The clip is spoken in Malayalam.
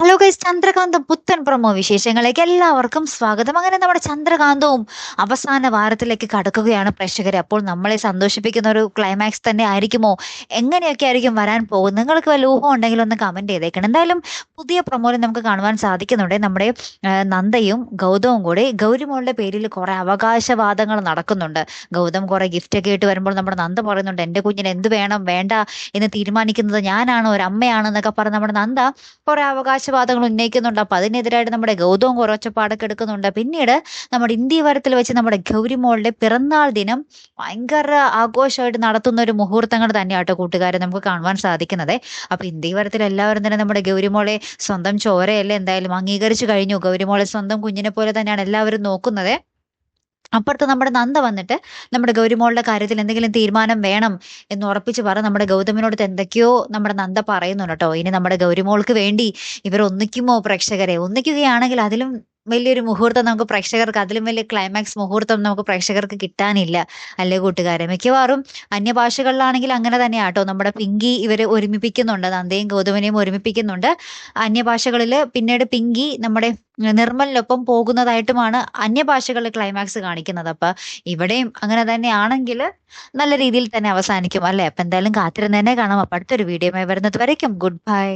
ഹലോ ഗൈസ്, ചന്ദ്രകാന്തം പുത്തൻ പ്രൊമോ വിശേഷങ്ങളിലേക്ക് എല്ലാവർക്കും സ്വാഗതം. അങ്ങനെ നമ്മുടെ ചന്ദ്രകാന്തവും അവസാന വാരത്തിലേക്ക് കടക്കുകയാണ് പ്രേക്ഷകരെ. അപ്പോൾ നമ്മളെ സന്തോഷിപ്പിക്കുന്ന ഒരു ക്ലൈമാക്സ് തന്നെ ആയിരിക്കുമോ? എങ്ങനെയൊക്കെ ആയിരിക്കും വരാൻ പോകുന്നത്? നിങ്ങൾക്ക് വല്ല ഊഹം ഉണ്ടെങ്കിൽ ഒന്ന് കമന്റ് ചെയ്തേക്കണം. എന്തായാലും പുതിയ പ്രൊമോയിൽ നമുക്ക് കാണുവാൻ സാധിക്കുന്നുണ്ട്. നമ്മുടെ നന്ദയും ഗൗതവും കൂടി ഗൗരിമോളുടെ പേരിൽ കുറെ അവകാശവാദങ്ങൾ നടക്കുന്നുണ്ട്. ഗൗതം കുറെ ഗിഫ്റ്റ് ഒക്കെ ഇട്ട് വരുമ്പോൾ നമ്മുടെ നന്ദ പറയുന്നുണ്ട്, എന്റെ കുഞ്ഞിന് എന്ത് വേണം വേണ്ട എന്ന് തീരുമാനിക്കുന്നത് ഞാനാണ്, ഒരു അമ്മയാണെന്നൊക്കെ പറഞ്ഞ് നമ്മുടെ നന്ദ കുറെ അവകാശവാദങ്ങൾ ഉന്നയിക്കുന്നുണ്ട്. അപ്പൊ അതിനെതിരായിട്ട് നമ്മുടെ ഗൗതവും കുറെ ഒച്ചപ്പാടൊക്കെ എടുക്കുന്നുണ്ട്. പിന്നീട് നമ്മുടെ ഇന്ത്യവരത്തിൽ വെച്ച് നമ്മുടെ ഗൗരിമോളുടെ പിറന്നാൾ ദിനം ഭയങ്കര ആഘോഷമായിട്ട് നടത്തുന്ന ഒരു മുഹൂർത്തങ്ങൾ തന്നെയാട്ടോ കൂട്ടുകാരെ നമുക്ക് കാണുവാൻ സാധിക്കുന്നത്. അപ്പൊ ഇന്ത്യവരത്തിൽ എല്ലാവരും തന്നെ നമ്മുടെ ഗൗരിമോളെ സ്വന്തം ചോരയല്ലേ എന്തായാലും അംഗീകരിച്ചു കഴിഞ്ഞു. ഗൗരിമോളെ സ്വന്തം കുഞ്ഞിനെ പോലെ തന്നെയാണ് എല്ലാവരും നോക്കുന്നത്. അപ്പുറത്ത് നമ്മുടെ നന്ദ വന്നിട്ട് നമ്മുടെ ഗൗരിമോളുടെ കാര്യത്തിൽ എന്തെങ്കിലും തീരുമാനം വേണം എന്ന് ഉറപ്പിച്ച് പറഞ്ഞ് നമ്മുടെ ഗൗതമിനോട് എന്തൊക്കെയോ നമ്മുടെ നന്ദ പറയുന്നുണ്ട് കേട്ടോ. ഇനി നമ്മുടെ ഗൗരിമോൾക്ക് വേണ്ടി ഇവർ ഒന്നിക്കുമോ? പ്രേക്ഷകരെ ഒന്നിക്കുകയാണെങ്കിൽ അതിലും വലിയൊരു മുഹൂർത്തം നമുക്ക് പ്രേക്ഷകർക്ക്, അതിലും വലിയ ക്ലൈമാക്സ് മുഹൂർത്തം നമുക്ക് പ്രേക്ഷകർക്ക് കിട്ടാനില്ല, അല്ലേ കൂട്ടുകാരെ? മിക്കവാറും അന്യഭാഷകളിലാണെങ്കിൽ അങ്ങനെ തന്നെയാട്ടോ. നമ്മുടെ പിങ്കി ഇവരെ ഒരുമിപ്പിക്കുന്നുണ്ട്, നന്ദയും ഗൗതമിനെയും ഒരുമിപ്പിക്കുന്നുണ്ട്. അന്യഭാഷകളിൽ പിന്നീട് പിങ്കി നമ്മുടെ നിർമ്മലിനൊപ്പം പോകുന്നതായിട്ടുമാണ് അന്യഭാഷകളിൽ ക്ലൈമാക്സ് കാണിക്കുന്നത്. അപ്പൊ ഇവിടെയും അങ്ങനെ തന്നെയാണെങ്കിൽ നല്ല രീതിയിൽ തന്നെ അവസാനിക്കും, അല്ലെ? അപ്പൊ എന്തായാലും കാത്തിരുന്ന് തന്നെ കാണാം. അപ്പൊ അടുത്തൊരു വീഡിയോയുമായി വരുന്നത് വരയ്ക്കും ഗുഡ് ബൈ.